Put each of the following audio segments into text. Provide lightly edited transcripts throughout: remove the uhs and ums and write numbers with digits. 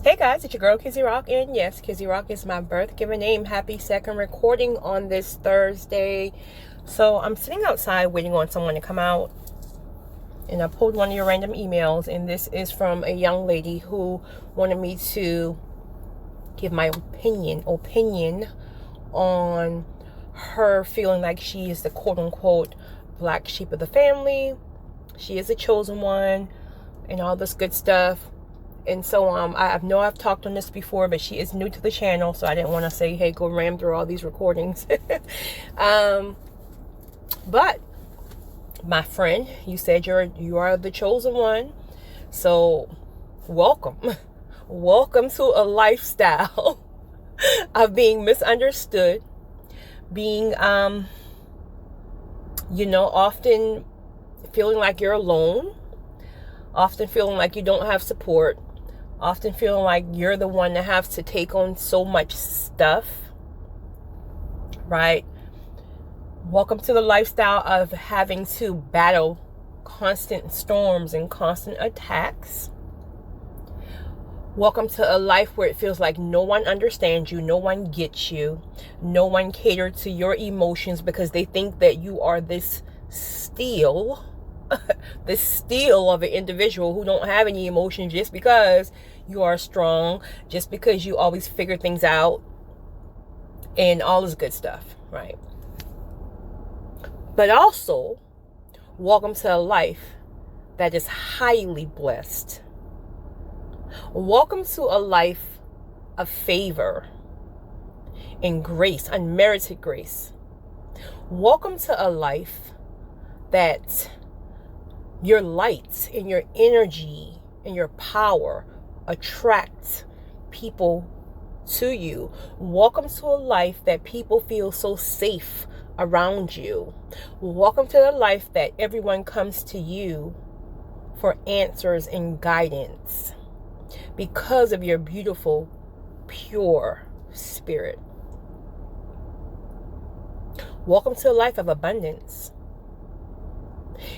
Hey guys, it's your girl Kizzy Rock, and yes, Kizzy Rock is my birth given name. Happy second recording on this Thursday. So I'm sitting outside waiting on someone to come out, and I pulled one of your random emails, and this is from a young lady who wanted me to give my opinion on her feeling like she is the quote-unquote black sheep of the family. She is a chosen one and all this good stuff. And so I know I've talked on this before, but she is new to the channel, so I didn't want to say, hey, go ram through all these recordings. But my friend, you said you are the chosen one, so welcome. Welcome to a lifestyle of being misunderstood, being often feeling like you're alone, often feeling like you don't have support, often feeling like you're the one that has to take on so much stuff, right? Welcome to the lifestyle of having to battle constant storms and constant attacks. Welcome to a life where it feels like no one understands you, no one gets you, no one caters to your emotions because they think that you are this steel of an individual who don't have any emotions just because you are strong, just because you always figure things out and all this good stuff, right? But also, welcome to a life that is highly blessed. Welcome to a life of favor and grace, unmerited grace. Welcome to a life that your light and your energy and your power attract people to you. Welcome to a life that people feel so safe around you. Welcome to the life that everyone comes to you for answers and guidance because of your beautiful, pure spirit. Welcome to a life of abundance.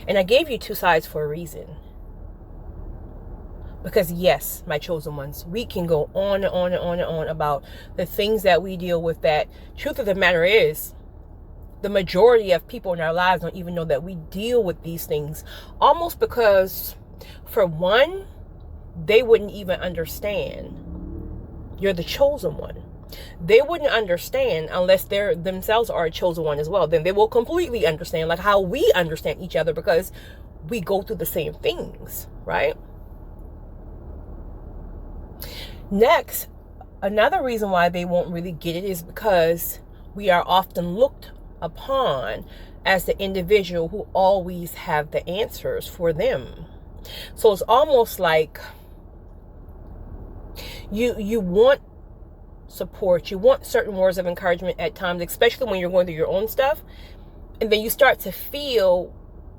And I gave you two sides for a reason. Because yes, my chosen ones, we can go on and on and on and on about the things that we deal with. That truth of the matter is, the majority of people in our lives don't even know that we deal with these things. Almost because, for one, they wouldn't even understand. You're the chosen one. They wouldn't understand unless they themselves are a chosen one as well. Then they will completely understand, like how we understand each other, because we go through the same things, right? Next, another reason why they won't really get it is because we are often looked upon as the individual who always have the answers for them. So it's almost like you want support, you want certain words of encouragement at times, especially when you're going through your own stuff, and then you start to feel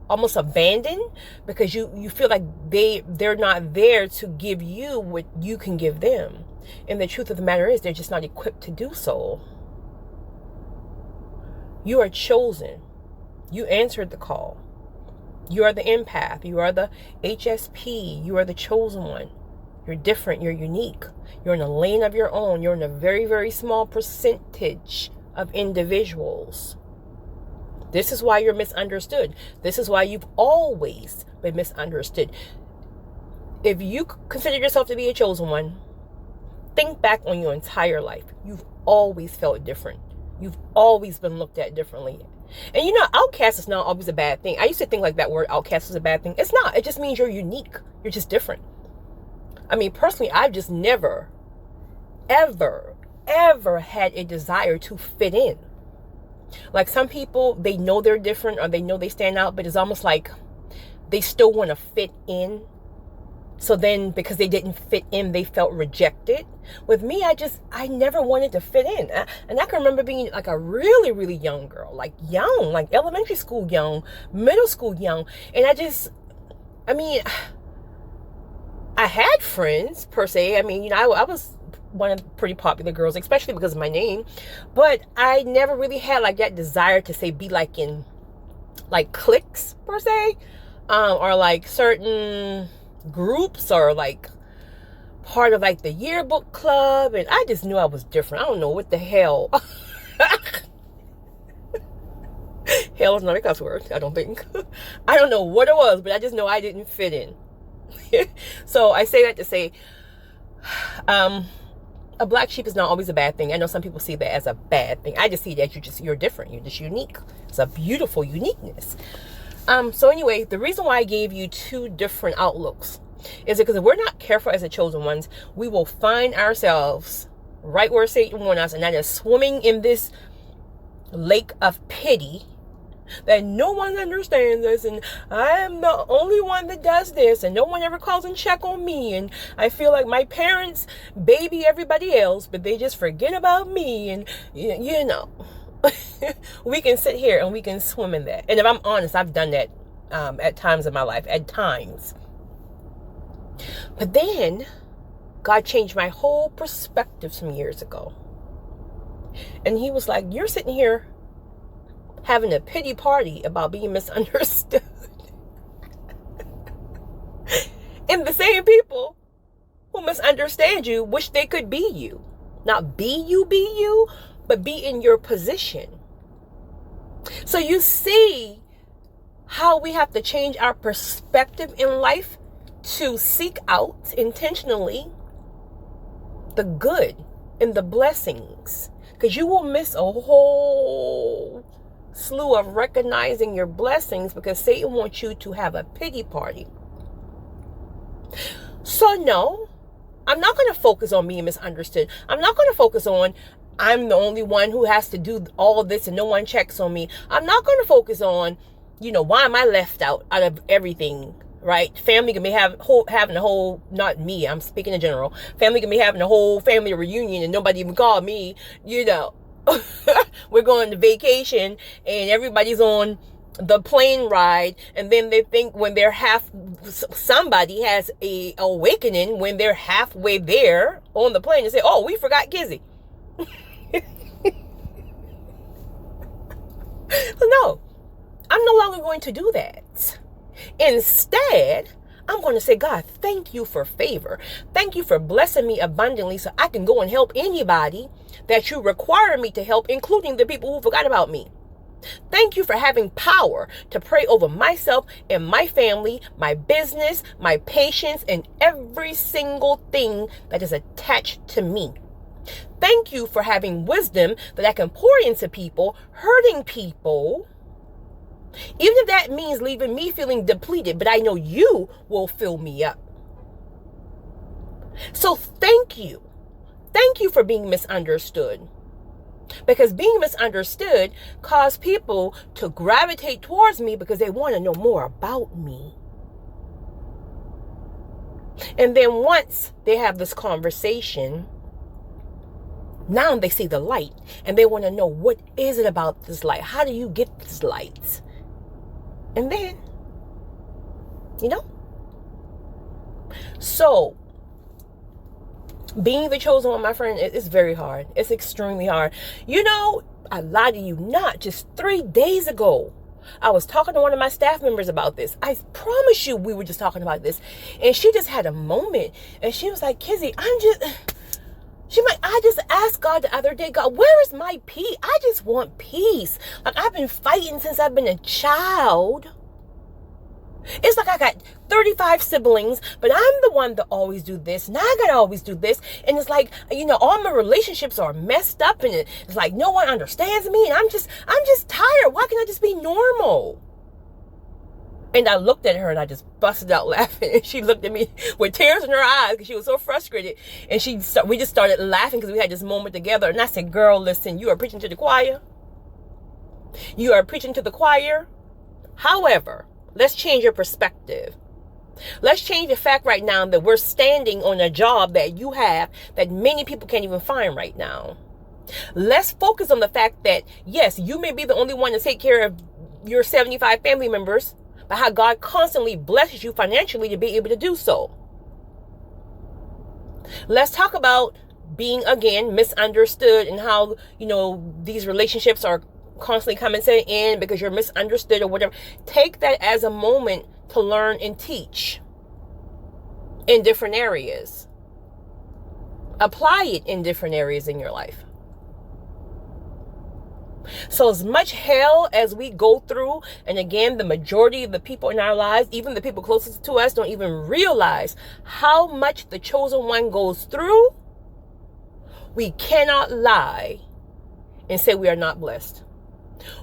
almost abandoned because you feel like they're not there to give you what you can give them. And the truth of the matter is, they're just not equipped to do so. You are chosen. You answered the call. You are the empath. You are the HSP. You are the chosen one. You're different. You're unique. You're in a lane of your own. You're in a very, very small percentage of individuals. This is why you're misunderstood. This is why you've always been misunderstood. If you consider yourself to be a chosen one, think back on your entire life. You've always felt different. You've always been looked at differently. And outcast is not always a bad thing. I used to think like that word outcast was a bad thing. It's not. It just means you're unique. You're just different. I mean, personally, I've just never, ever had a desire to fit in. Like some people, they know they're different or they know they stand out, but it's almost like they still want to fit in. So then because they didn't fit in, they felt rejected. With me, I never wanted to fit in. And I can remember being like a really, really young girl, like young, like elementary school young, middle school young. And I had friends per se. I mean, I was one of the pretty popular girls, especially because of my name. But I never really had like that desire to say be like in like cliques per se, or like certain groups or like part of like the yearbook club, and I just knew I was different. I don't know what the hell. Hell is not a cuss word, I don't think. I don't know what it was, but I just know I didn't fit in. So I say that to say, a black sheep is not always a bad thing. I know some people see that as a bad thing. I just see that you're different. You're just unique. It's a beautiful uniqueness. So anyway, the reason why I gave you two different outlooks is because if we're not careful as the chosen ones, we will find ourselves right where Satan wants us, and that is swimming in this lake of pity that no one understands us, and I'm the only one that does this, and no one ever calls and check on me, and I feel like my parents baby everybody else, but they just forget about me, and you know. We can sit here and we can swim in that. And if I'm honest, I've done that at times in my life, at times. But then God changed my whole perspective some years ago. And he was like, you're sitting here having a pity party about being misunderstood. And the same people who misunderstand you wish they could be you. Not be you, but be in your position. So you see how we have to change our perspective in life to seek out intentionally the good and the blessings. Because you will miss a whole slew of recognizing your blessings because Satan wants you to have a pity party. So no, I'm not going to focus on being misunderstood. I'm not going to focus on I'm the only one who has to do all of this and no one checks on me. I'm not going to focus on, why am I left out of everything, right? Family can be having a whole, not me, I'm speaking in general. Family can be having a whole family reunion and nobody even called me, We're going to vacation and everybody's on the plane ride, and then they think when they're somebody has a awakening when they're halfway there on the plane and say, oh, we forgot Kizzy. No, I'm no longer going to do that. Instead, I'm going to say, God, thank you for favor. Thank you for blessing me abundantly so I can go and help anybody that you require me to help, including the people who forgot about me. Thank you for having power to pray over myself and my family, my business, my patients, and every single thing that is attached to me. Thank you for having wisdom that I can pour into people, hurting people, even if that means leaving me feeling depleted, but I know you will fill me up. So thank you. Thank you for being misunderstood. Because being misunderstood caused people to gravitate towards me because they want to know more about me. And then once they have this conversation, now they see the light and they want to know, what is it about this light? How do you get this light? And then, so being the chosen one, my friend, it's very hard. It's extremely hard. I lied to you not. Just 3 days ago, I was talking to one of my staff members about this. I promise you we were just talking about this. And she just had a moment. And she was like, Kizzy, I just asked God the other day, God, where is my peace? I just want peace. Like, I've been fighting since I've been a child. It's like I got 35 siblings, but I'm the one that always do this, and I gotta always do this. And it's like, all my relationships are messed up, and it's like no one understands me, and I'm just tired. Why can't I just be normal? And I looked at her and I just busted out laughing. And she looked at me with tears in her eyes because she was so frustrated. And we just started laughing because we had this moment together. And I said, girl, listen, you are preaching to the choir. You are preaching to the choir. However, let's change your perspective. Let's change the fact right now that we're standing on a job that you have that many people can't even find right now. Let's focus on the fact that, yes, you may be the only one to take care of your 75 family members, but how God constantly blesses you financially to be able to do so. Let's talk about being, again, misunderstood and how, these relationships are constantly coming to an end because you're misunderstood or whatever. Take that as a moment to learn and teach in different areas. Apply it in different areas in your life. So as much hell as we go through, and again, the majority of the people in our lives, even the people closest to us, don't even realize how much the chosen one goes through. We cannot lie and say we are not blessed.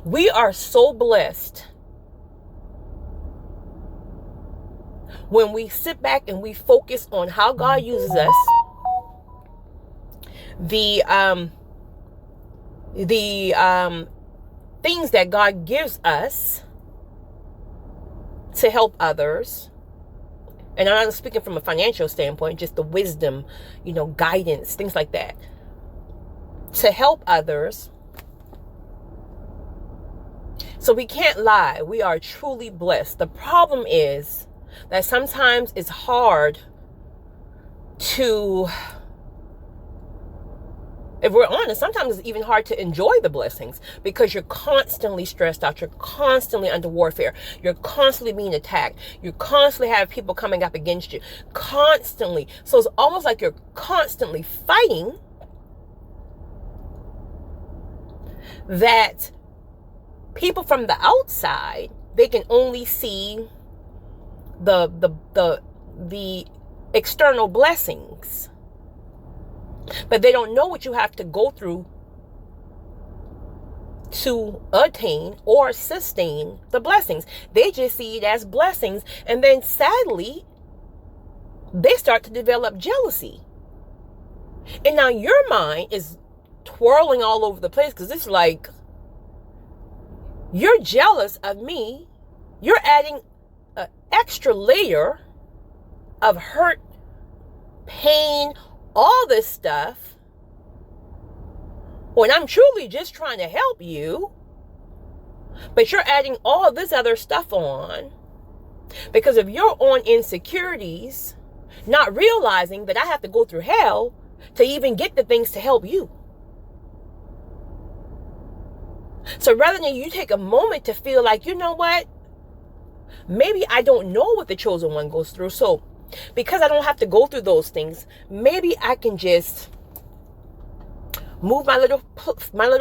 We are so blessed when we sit back and we focus on how God uses us, the things that God gives us to help others. And I'm not speaking from a financial standpoint, just the wisdom, guidance, things like that, to help others. So we can't lie. We are truly blessed. The problem is that sometimes it's hard to, if we're honest, sometimes it's even hard to enjoy the blessings because you're constantly stressed out. You're constantly under warfare. You're constantly being attacked. You constantly have people coming up against you. Constantly. So it's almost like you're constantly fighting that people from the outside, they can only see the external blessings. But they don't know what you have to go through to attain or sustain the blessings. They just see it as blessings. And then sadly, they start to develop jealousy. And now your mind is twirling all over the place because it's like, you're jealous of me. You're adding an extra layer of hurt, pain, all this stuff, when I'm truly just trying to help you. But you're adding all this other stuff on because of your own insecurities, not realizing that I have to go through hell to even get the things to help you. So rather than you take a moment to feel like, you know what, maybe I don't know what the chosen one goes through, so because I don't have to go through those things, maybe I can just move my little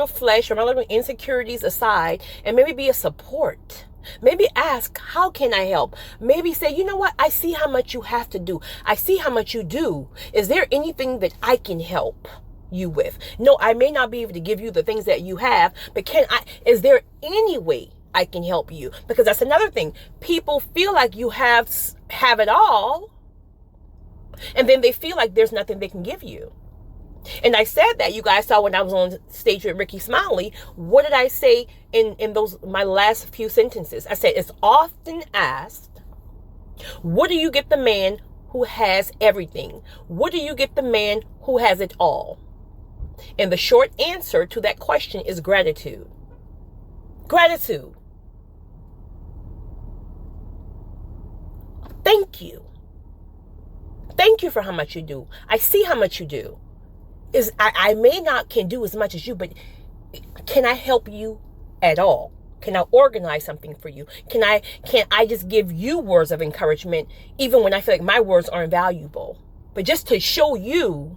flesh or my little insecurities aside and maybe be a support. Maybe ask, how can I help? Maybe say, you know what? I see how much you have to do. I see how much you do. Is there anything that I can help you with? No, I may not be able to give you the things that you have, but is there any way I can help you? Because that's another thing. People feel like you have it all, and then they feel like there's nothing they can give you. And I said that, you guys saw when I was on stage with Ricky Smiley. What did I say in those my last few sentences? I said, it's often asked, what do you get the man who has everything? What do you get the man who has it all? And the short answer to that question is gratitude. Gratitude. Thank you. Thank you for how much you do. I see how much you do. I may not can do as much as you, but can I help you at all? Can I organize something for you? Can I just give you words of encouragement even when I feel like my words aren't valuable? But just to show you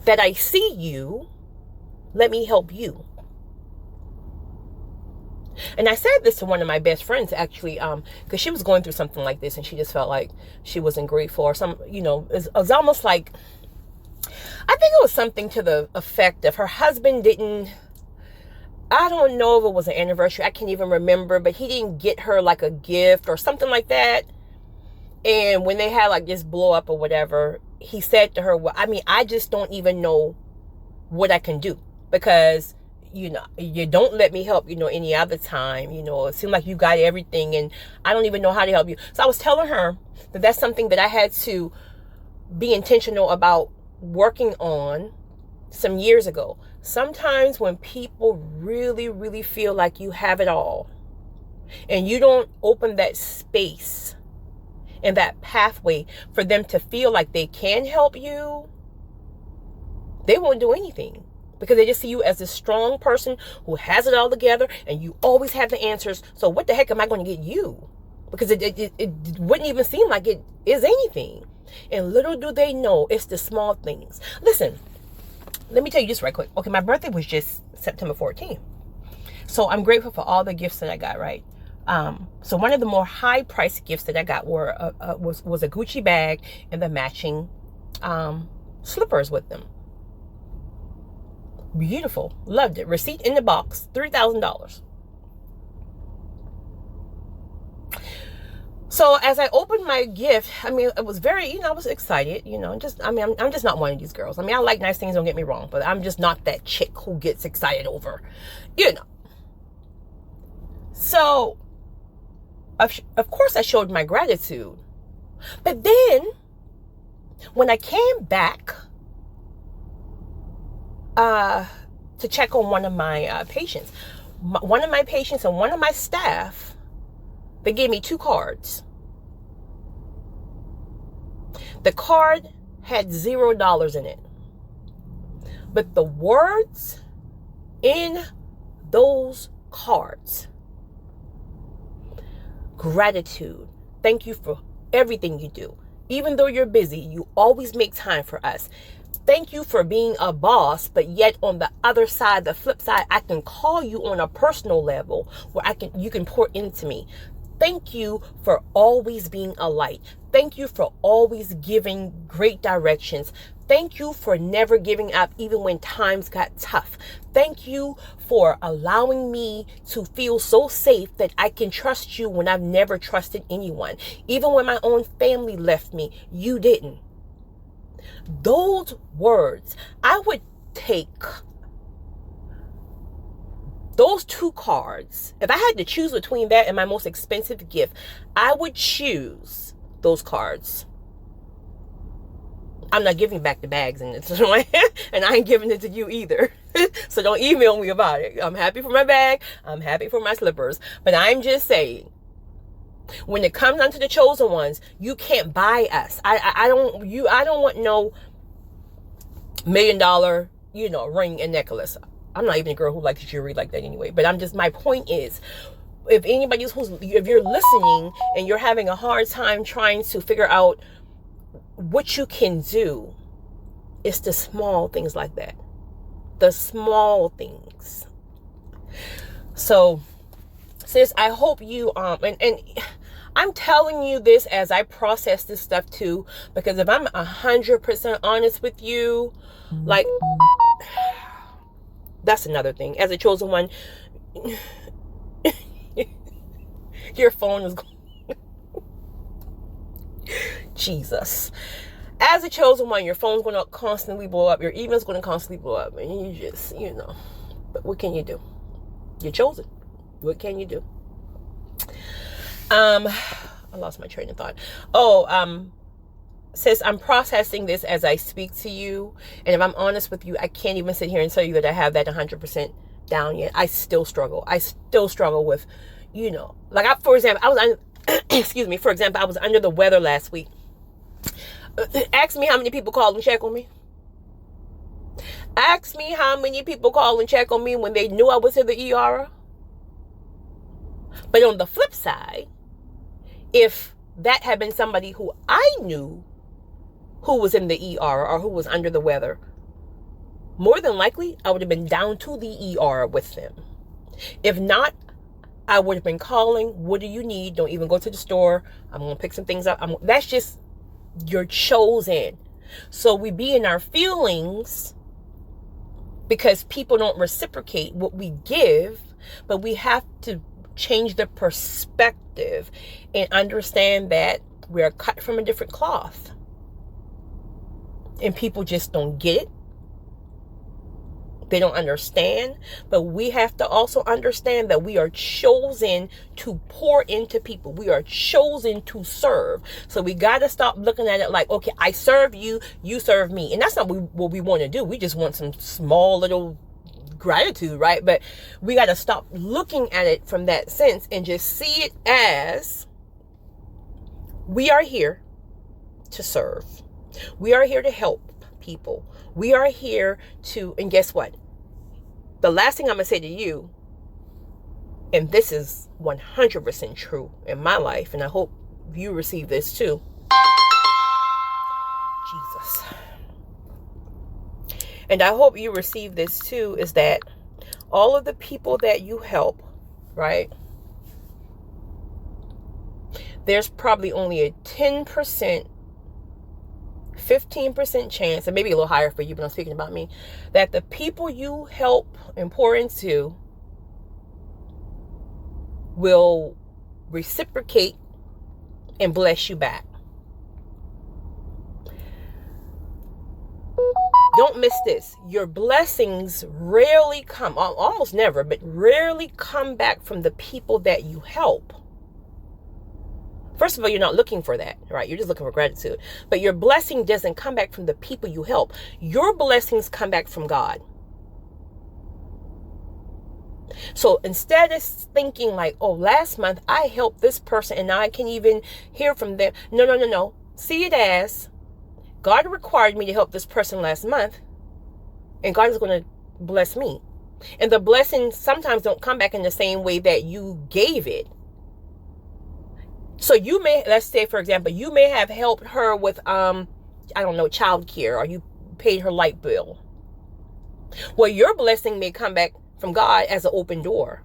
that I see you, let me help you. And I said this to one of my best friends, actually, because she was going through something like this and she just felt like she wasn't grateful or it was almost like, I think it was something to the effect of her husband I don't know if it was an anniversary, I can't even remember, but he didn't get her like a gift or something like that. And when they had like this blow up or whatever, he said to her, well, I just don't even know what I can do because, you don't let me help, any other time. It seemed like you got everything and I don't even know how to help you. So I was telling her that that's something that I had to be intentional about working on some years ago. Sometimes when people really, really feel like you have it all and you don't open that space and that pathway for them to feel like they can help you, they won't do anything because they just see you as a strong person who has it all together and you always have the answers. So what the heck am I going to get you? Because it wouldn't even seem like it is anything. And little do they know, it's the small things. Listen, let me tell you this right quick. Okay, my birthday was just September 14th. So I'm grateful for all the gifts that I got, right? So one of the more high-priced gifts that I got was a Gucci bag and the matching slippers with them. Beautiful. Loved it. Receipt in the box, $3,000. So as I opened my gift, I mean, it was very, I was excited, I'm just not one of these girls. I mean, I like nice things, don't get me wrong, but I'm just not that chick who gets excited over, So, of course I showed my gratitude. But then, when I came back to check on one of my patients, one of my patients and one of my staff, they gave me 2 cards. The card had $0 in it. But the words in those cards: gratitude. Thank you for everything you do. Even though you're busy, you always make time for us. Thank you for being a boss, but yet on the other side, the flip side, I can call you on a personal level where you can pour into me. Thank you for always being a light. Thank you for always giving great directions. Thank you for never giving up even when times got tough. Thank you for allowing me to feel so safe that I can trust you when I've never trusted anyone. Even when my own family left me, you didn't. Those words, I would take those 2 cards. If I had to choose between that and my most expensive gift, I would choose those cards. I'm not giving back the bags and and I ain't giving it to you either. So don't email me about it. I'm happy for my bag. I'm happy for my slippers. But I'm just saying, when it comes down to the chosen ones, you can't buy us. I don't want no $1 million, ring and necklace. I'm not even a girl who likes jewelry like that anyway. But my point is, if you're listening and you're having a hard time trying to figure out what you can do, it's the small things like that. The small things. So, sis, I hope you, and I'm telling you this as I process this stuff too, because if I'm 100% honest with you, like, that's another thing. As a chosen one, your phone is Jesus. As a chosen one, your phone's going to constantly blow up. Your email's going to constantly blow up. And you just, But what can you do? You're chosen. What can you do? I lost my train of thought. Sis, I'm processing this as I speak to you. And if I'm honest with you, I can't even sit here and tell you that I have that 100% down yet. I still struggle. I still struggle with, for example, I was under the weather last week. Ask me how many people call and check on me. Ask me how many people call and check on me when they knew I was in the ER. But on the flip side, if that had been somebody who I knew who was in the ER or who was under the weather, more than likely, I would have been down to the ER with them. If not, I would have been calling, what do you need? Don't even go to the store. I'm going to pick some things up. That's just, you're chosen. So we be in our feelings because people don't reciprocate what we give, but we have to change the perspective and understand that we're cut from a different cloth. And people just don't get it. They don't understand. But we have to also understand that we are chosen to pour into people. We are chosen to serve. So we got to stop looking at it like, okay, I serve you, you serve me. And that's not what we want to do. We just want some small little gratitude, right? But we got to stop looking at it from that sense and just see it as we are here to serve. We are here to help people. We are here to, and guess what? The last thing I'm going to say to you, and this is 100% true in my life, and I hope you receive this too. and I hope you receive this too, is that all of the people that you help, right? There's probably only a 10%, 15% chance, and maybe a little higher for you, but I'm speaking about me, that the people you help and pour into will reciprocate and bless you back. Don't miss this. Your blessings rarely come, almost never, but rarely come back from the people that you help. First of all, you're not looking for that, right? You're just looking for gratitude. But your blessing doesn't come back from the people you help. Your blessings come back from God. So instead of thinking like, oh, last month I helped this person and now I can't even hear from them. No. See it as God required me to help this person last month, and God is going to bless me. And the blessings sometimes don't come back in the same way that you gave it. So you may, let's say, for example, you may have helped her with, child care, or you paid her light bill. Well, your blessing may come back from God as an open door,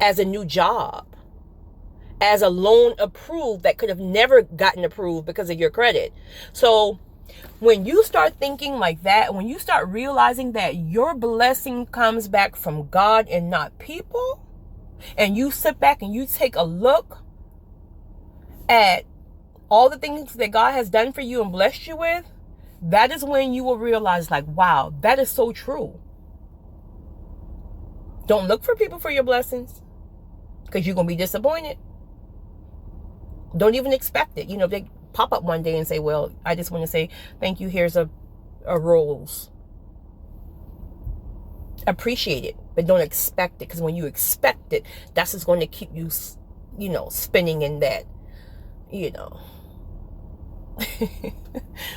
as a new job, as a loan approved that could have never gotten approved because of your credit. So when you start thinking like that, when you start realizing that your blessing comes back from God and not people, and you sit back and you take a look at all the things that God has done for you and blessed you with, that is when you will realize, like, wow, that is so true. Don't look for people for your blessings, because you're going to be disappointed. Don't even expect it. They pop up one day and say, well, I just want to say thank you. Here's a rose. Appreciate it, but don't expect it, because when you expect it, that's just going to keep you, spinning in that,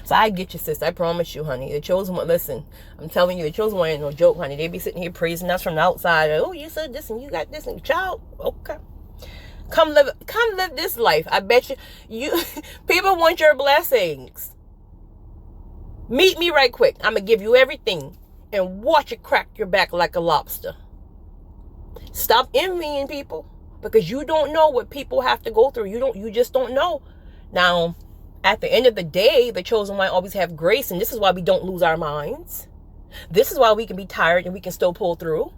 So I get you, sis. I promise you, honey. The chosen one, listen, I'm telling you, the chosen one ain't no joke, honey. They be sitting here praising us from the outside. Oh, you said this and you got this, and child, okay. Come live this life. I bet you people want your blessings. Meet me right quick. I'm going to give you everything and watch it crack your back like a lobster. Stop envying people, because you don't know what people have to go through. You just don't know. Now, at the end of the day, the chosen one always have grace, and this is why we don't lose our minds. This is why we can be tired and we can still pull through.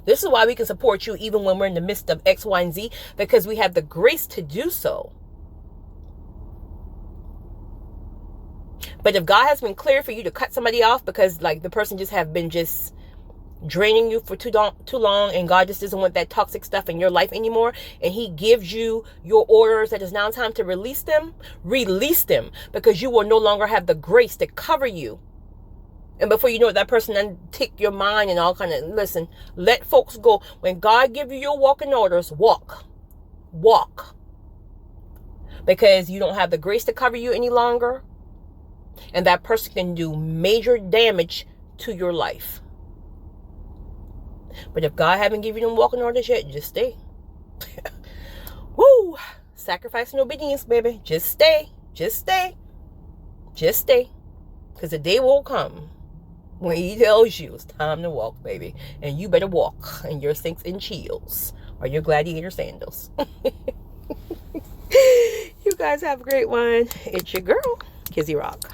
This is why we can support you even when we're in the midst of X, Y, and Z, because we have the grace to do so. But if God has been clear for you to cut somebody off because like the person just have been just draining you for too long, and God just doesn't want that toxic stuff in your life anymore, and he gives you your orders that it's now time to release them, because you will no longer have the grace to cover you. And before you know it, that person then take your mind and all kind of, listen, let folks go. When God give you your walking orders, walk. Because you don't have the grace to cover you any longer. And that person can do major damage to your life. But if God haven't given you them walking orders yet, just stay. Woo! Sacrifice and obedience, baby. Just stay. Because the day will come when he tells you it's time to walk, baby. And you better walk in your sinks and chills or your gladiator sandals. You guys have a great one. It's your girl, Kizzy Rock.